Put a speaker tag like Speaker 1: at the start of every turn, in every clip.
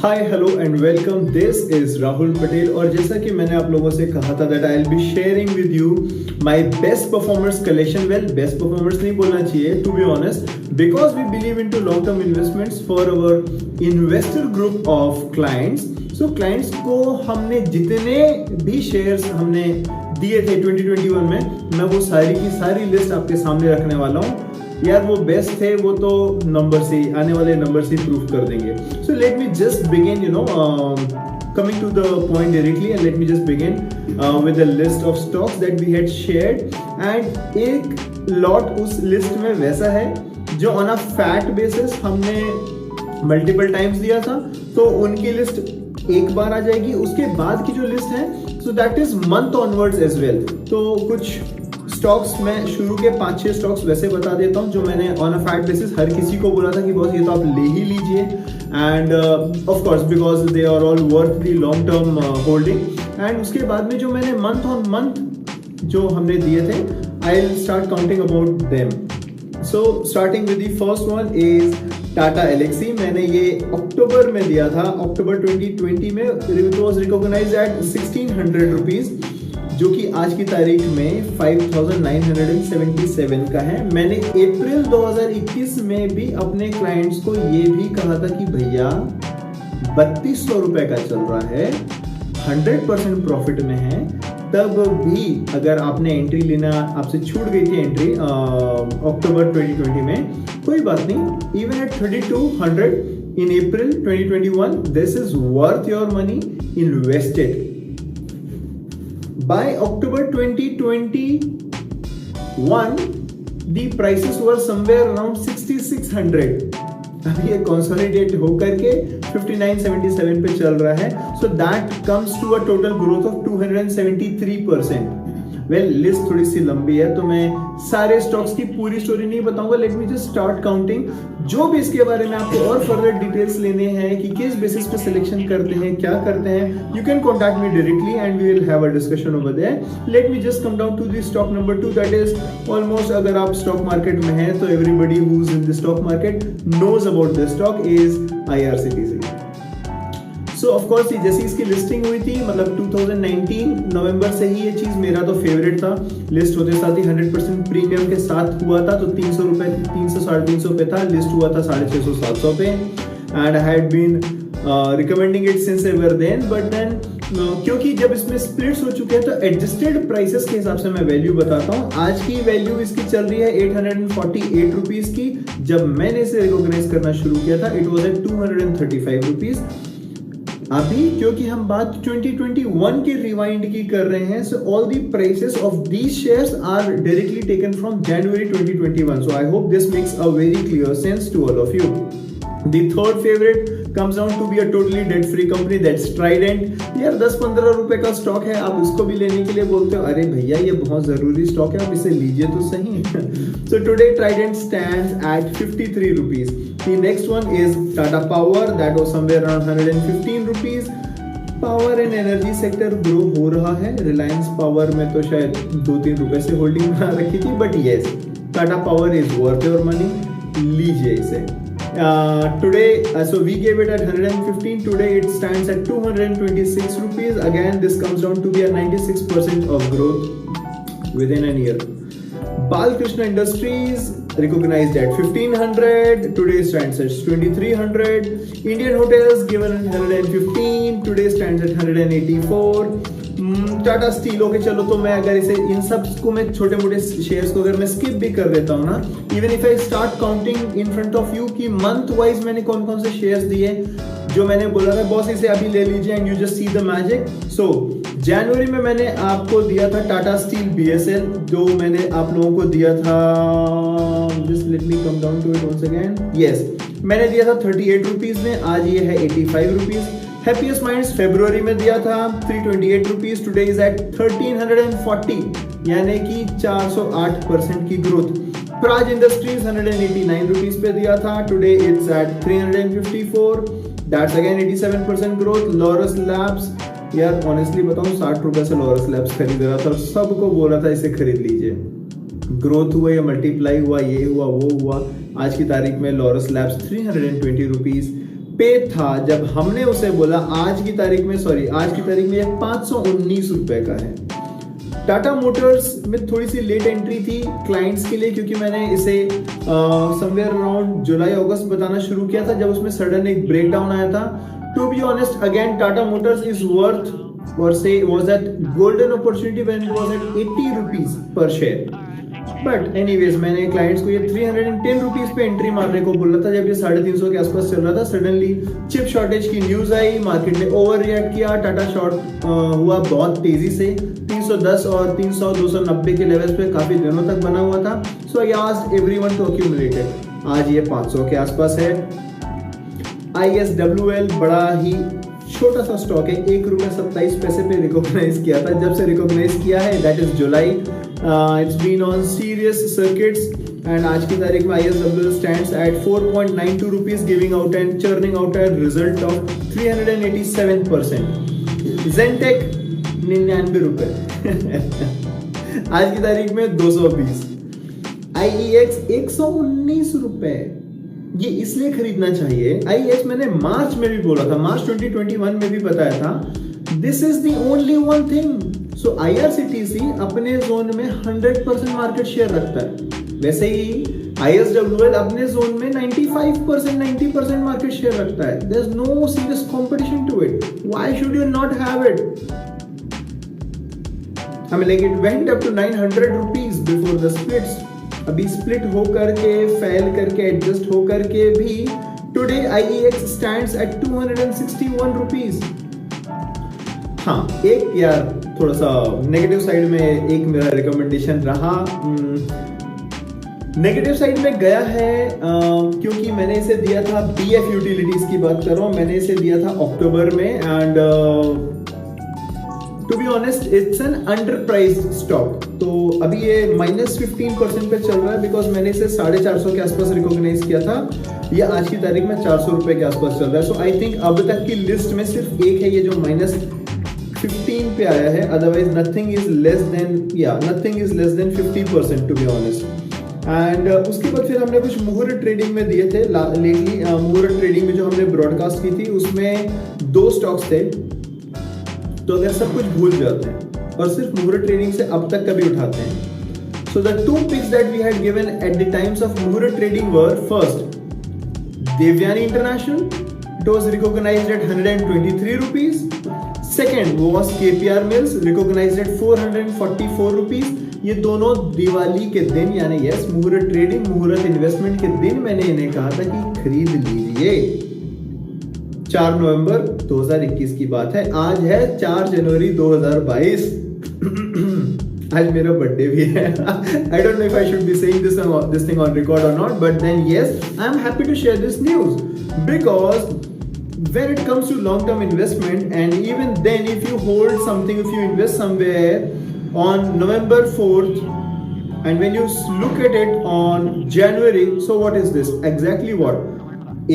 Speaker 1: Hi hello and welcome, this is Rahul Patel. और जैसा कि मैंने आप लोगों से कहा था that I will be sharing with you my best performers collection. Well, best performers नहीं बोलना चाहिए to be honest, because we believe into long term investments for our investor group of clients. So clients को हमने जितने भी shares हमने दिए थे 2021 में, मैं वो सारी की सारी लिस्ट आपके सामने रखने वाला हूँ। यार वो बेस्ट थे, वो तो नंबर से आने वाले नंबर से प्रूव कर देंगे। So let me just begin coming to the point directly, and let me just begin with the list of stocks that we had shared, and एक lot उस list में वैसा है जो on a fact basis हमने multiple times दिया था, तो उनकी लिस्ट एक बार आ जाएगी। उसके बाद की जो लिस्ट है so that is month onwards as well। तो कुछ स्टॉक्स में शुरू के 5-6 स्टॉक्स वैसे बता देता हूँ जो मैंने ऑन अ फैक्ट बेसिस हर किसी को बोला था कि बॉस ये तो आप ले ही लीजिए, and of course because they are all worth the long term holding. And उसके बाद में जो मैंने मंथ ऑन मंथ जो हमने दिए थे, I will start counting about them. So starting with the first one is Tata Elxsi. मैंने ये अक्टूबर में दिया था, अक्टूबर 2020 में। It was recognised at 1600 rupees, जो कि आज की तारीख में 5977 का है। मैंने अप्रैल 2021 में भी अपने क्लाइंट्स को ये भी कहा था कि भैया 3200 रुपए का चल रहा है, 100% प्रॉफिट में है। तब भी अगर आपने एंट्री लेना, आपसे छूट गई थी एंट्री अक्टूबर 2020 में, कोई बात नहीं। Even at 3200 in April 2021, this is worth your money invested. By October 2021, the prices were somewhere around 6600. अभी ये कंसोलिडेट होकर के 5977 पे चल रहा है। So that comes to a total growth of 273%. Well, list थोड़ी सी लंबी है तो मैं सारे स्टॉक्स की पूरी स्टोरी नहीं बताऊंगा। Late me just start counting. जो भी इसके बारे में आपको और फर्दर डिटेल्स लेने हैं कि किस बेसिस पे सिलेक्शन करते हैं, क्या करते हैं, you can contact me directly and we will have a discussion over there. Let me just come down to the stock number 2, that is almost, अगर आप स्टॉक मार्केट में हैं तो everybody who is in the stock market knows about this stock is IRCTC। So of course जैसी इसकी listing हुई थी, मतलब 2019 नवंबर से ही ये चीज मेरा तो फेवरेट था। लिस्ट होते साथ ही 100% प्रीमियम के साथ हुआ था, तो 300 रुपए, 300 350 पे था। लिस्ट हुआ था 650 700 पे, and I had been recommending it since ever then. But then क्योंकि जब इसमें स्प्लिट्स हो चुके हैं तो एडजस्टेड प्राइसेस के हिसाब से मैं वैल्यू बताता हूँ। आज की वैल्यू इसकी चल रही है 848 रुपीज की। जब मैंने इसे रिकॉग्नाइज करना शुरू किया था, इट वॉज एट 235 रुपीज। अभी क्योंकि हम बात 2021 के रिवाइंड की कर रहे हैं, so all the prices of these shares are directly taken from January 2021। So I hope this makes a very clear sense to all of you. The third favorite comes down to be a totally debt free company, that's Trident। यार 10-15 रुपए का stock है, आप उसको भी लेने के लिए बोलते हो, अरे भैया ये बहुत जरूरी स्टॉक है, आप इसे लीजिए तो सही। So today Trident stands at 53 rupees। The next one is Tata Power, that was somewhere around 115 rupees। Power and energy sector grow हो रहा है। रिलायंस पावर में तो शायद 2-3 रुपए से होल्डिंग बना रखी थी, but yes, Tata power is worth your money, लीजिए इसे। Today, so we gave it at 115. Today it stands at 226 rupees. Again, this comes down to be a 96% of growth within a year. Balkrishna Industries recognized at 1500. Today stands at 2300. Indian Hotels given at 115. Today stands at 184. Tata steel, okay चलो, तो मैं अगर इसे इन सब को मैं छोटे मोटे शेयर्स को अगर मैं स्किप भी कर देता हूँ ना, even if I start counting in front of you कि मंथ वाइज मैंने कौन कौन से शेयर्स दिए, जो मैंने बोला था बॉस इसे अभी ले लीजिए and you just see the magic. So जनवरी में मैंने आपको दिया था टाटा स्टील BSL, जो मैंने आप लोगों को दिया था, just let me come down to it once again. Yes, मैंने दिया था 38 रुपीज में, आज ये है 85 रुपीज। हैप्पीएस्ट माइंड्स फरवरी में दिया था 328 रुपीज, टुडे इज एट 1340, यानी कि 408% की ग्रोथ। प्राज इंडस्ट्रीज 189 रुपीज पे दिया था, today it's at 354, that's again 87% growth. Laurus Labs, यार ऑनेस्टली बताऊं 60 रुपए से लॉरस लैब्स खरीद रहा था और सबको बोला था इसे खरीद लीजिए। ग्रोथ हुआ या मल्टीप्लाई हुआ, ये हुआ वो हुआ। आज की तारीख में लॉरस लैब्स 320 रुपीज। पे था जब हमने उसे बोला, आज की तारीख में ये 519 रुपए का है। टाटा मोटर्स में थोड़ी सी लेट एंट्री थी क्लाइंट्स के लिए, क्योंकि मैंने इसे समवेयर अराउंड जुलाई अगस्त बताना शुरू किया था जब उसमें सडन एक ब्रेकडाउन आया था। To be honest, again Tata Motors is worth or say was at golden opportunity when it was at 80 rupees per share. But anyways, मैंने क्लाइंट्स को ये 310 रुपीज पे एंट्री मारने को बोला था जब ये 350 के आसपास चल रहा था। सडनली चिप शॉर्टेज की न्यूज आई, मार्केट ने ओवर रिएक्ट किया, टाटा शॉर्ट हुआ बहुत तेजी से 310 और 300 290 के लेवल्स पे काफी दिनों तक बना हुआ था। So I asked everyone to accumulate it. आज ये 500 के आसपास है। ISWL बड़ा ही छोटा सा स्टॉक है, ₹1.27 पे रिकॉग्नाइज किया था। जब से रिकॉग्नाइज किया है that is July, it's been on serious circuits and आज की तारीख में ISWL stands at 4.92 rupees, giving out and churning out and result of 387%। जेनटेक 99 रुपए आज की तारीख में 220। IEX 119 रुपए। ये इसलिए खरीदना चाहिए। IEX मैंने मार्च में भी बोला था, मार्च 2021 में भी बताया था, this is the only one thing. So IRCTC अपने जोन में 100% मार्केट शेयर रखता है। वैसे ही ISWL अपने जोन में 95% 90% मार्केट शेयर रखता है। There is no serious competition to it. Why should you not have it? I mean, like it went up to 900 rupees before the splits. अभी split हो करके, फेल करके, एडजस्ट हो करके भी today IEX stands eight 261 rupees. हाँ, एक यार थोड़ा सा नेगेटिव साइड में एक मेरा रिकमेंडेशन रहा। नेगेटिव साइड में गया है क्योंकि मैंने इसे दिया था, BF यूटिलिटीज की बात कर रहा हूँ, मैंने इसे दिया था अक्टूबर में and to be honest it's an under priced stock. तो अभी ये -15% पे चल रहा है बिकॉज मैंने इसे 450 के आसपास रिकॉग्नाइज किया था। ये आज की तारीख में 400 रुपए के आसपास चल रहा है। सो आई थिंक अब तक की लिस्ट में सिर्फ एक है ये जो -15 पे आया है, otherwise nothing is less than 50% to be honest. And उसके बाद फिर हमने कुछ मुहूर्त ट्रेडिंग में दिए थे लेटली। मुहूर्त ट्रेडिंग में जो हमने ब्रॉडकास्ट की थी उसमें 2 स्टॉक्स थे। तो अगर सब कुछ भूल जाते हैं और सिर्फ मुहूर्त ट्रेडिंग से अब तक कभी उठाते हैं। So the 2 picks that we had given at the times of मुहूर्त trading were first Devyani International, it was recognized at 123 rupees. Second was KPR Mills, recognized at 444 rupees. ये दोनों दिवाली के दिन यानी मुहूर्त ट्रेडिंग, मुहूर्त इन्वेस्टमेंट के दिन मैंने इन्हें कहा था कि खरीद लीजिए। 4 नवंबर 2021 की बात है। आज है 4 जनवरी 2022। आज मेरा बर्थडे भी है। I don't know if I should be saying this thing on record or not, but then yes, I am happy to share this news because when it comes to long-term investment and even then if you hold something, if you invest somewhere on November 4th and when you look at it on January, so what is this? Exactly what?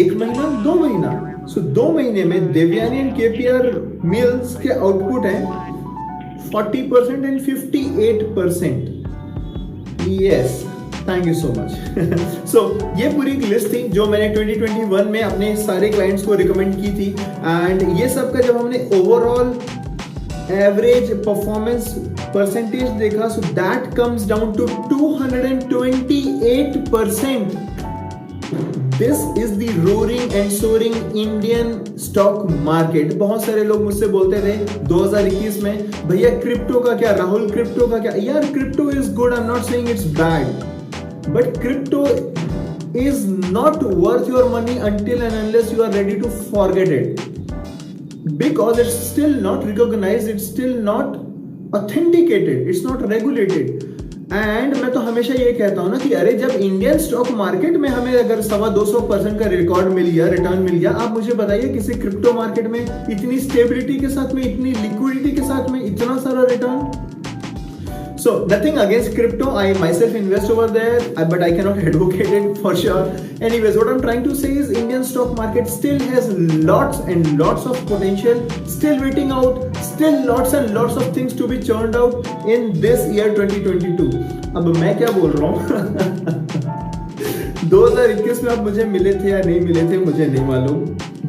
Speaker 1: 1 महीना, 2 महीना। सो 2 महीने में Devyani and KPR mills के output है 40% and 58%। Yes, thank you so much. So ये पूरी एक list थी जो मैंने 2021 में अपने सारे क्लाइंट्स को रिकमेंड की थी एंड ये सब का जब हमने ओवरऑल एवरेज परफॉर्मेंस परसेंटेज देखा so that comes down to 228%। This is the roaring and soaring Indian stock market। बहुत सारे लोग मुझसे बोलते थे 2021 में, भैया क्रिप्टो का क्या, राहुल क्रिप्टो का क्या? यार crypto is good, I am not saying it's bad, but crypto is not worth your money until and unless you are ready to forget it, because it's still not recognized, it's still not authenticated, it's not regulated। And मैं तो हमेशा ये कहता हूँ ना कि अरे जब इंडियन स्टॉक मार्केट में हमें अगर 225% का रिकॉर्ड मिल गया, रिटर्न मिल गया, आप मुझे बताइए किसी क्रिप्टो मार्केट में इतनी स्टेबिलिटी के साथ में, इतनी लिक्विडिटी के साथ में इतना सारा return. So nothing against crypto, I myself invest over there, but I cannot advocate it for sure. Anyways, what I'm trying to say is Indian stock market still has lots and lots of potential, still waiting out, still lots and lots of things to be churned out in this year 2022. अब मैं क्या बोल रहा हूँ 2021 में आप मुझे मिले थे या नहीं मिले थे मुझे नहीं मालूम,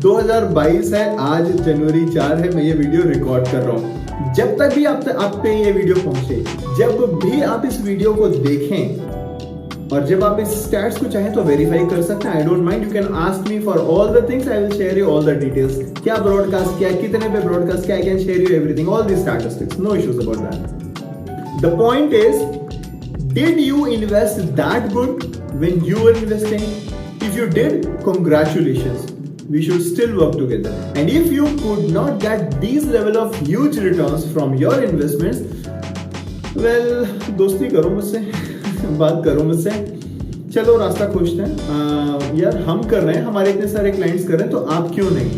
Speaker 1: 2022 है, आज जनवरी 4 है, मैं ये वीडियो रिकॉर्ड कर रहा हूँ। जब तक भी आप पे ये वीडियो पहुंचे, जब भी आप इस वीडियो को देखें और जब आप इस स्टैट्स को चाहें तो वेरीफाई कर सकते हैं। I don't mind, you can ask me for all the things, I will share you all the details. क्या ब्रॉडकास्ट किया, कितने पे ब्रॉडकास्ट किया, I can share you everything, all the statistics, no issues about that. The point is, did you invest that good when you were investing? If you did, congratulations. We should still work together. And if you could not get these level of huge returns from your investments, well, दोस्ती करो मुझसे, बात करो मुझसे, चलो रास्ता खोजते हैं। यार हम कर रहे हैं, हमारे इतने सारे क्लाइंट्स कर रहे हैं, तो आप क्यों नहीं?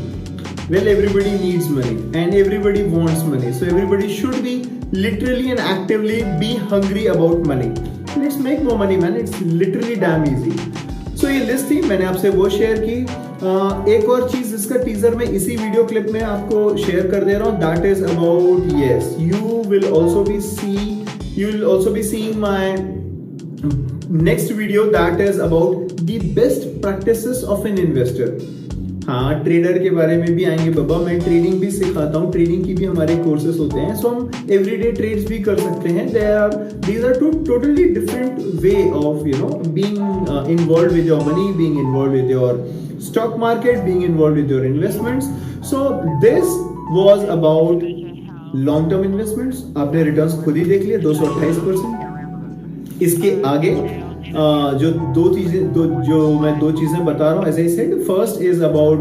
Speaker 1: Well, everybody needs money and everybody wants money. So everybody should be literally and actively be hungry about money. Let's make more money, man. It's literally damn easy. So ये लिस्ट थी, मैंने आपसे वो शेयर की। एक और चीज इसका टीजर में इसी वीडियो क्लिप में आपको शेयर कर दे रहा हूँ। That is about, yes, you will also be seeing my next video that is about the best practices of an investor. हाँ, ट्रेडर के बारे में भी आएंगे बाबा, मैं ट्रेडिंग भी सिखाता हूँ, ट्रेडिंग की भी हमारे कोर्सेस होते हैं, सो हम एवरीडे ट्रेड्स भी कर सकते हैं। These are two totally different way of being involved with your money, being involved with your stock market, being involved with your investments. So this was about long term investments. आपने returns खुद ही देख लिए, 228%। इसके आगे जो मैं दो चीजें बता रहा हूँ, as I said, first is about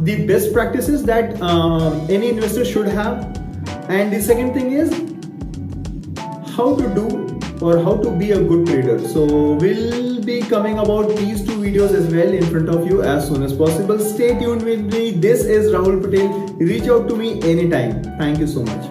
Speaker 1: the best practices that any investor should have, and the second thing is how to do or how to be a good trader. So we'll be coming about these two videos as well in front of you as soon as possible. Stay tuned with me. This is Rahul Patel. Reach out to me anytime. Thank you so much.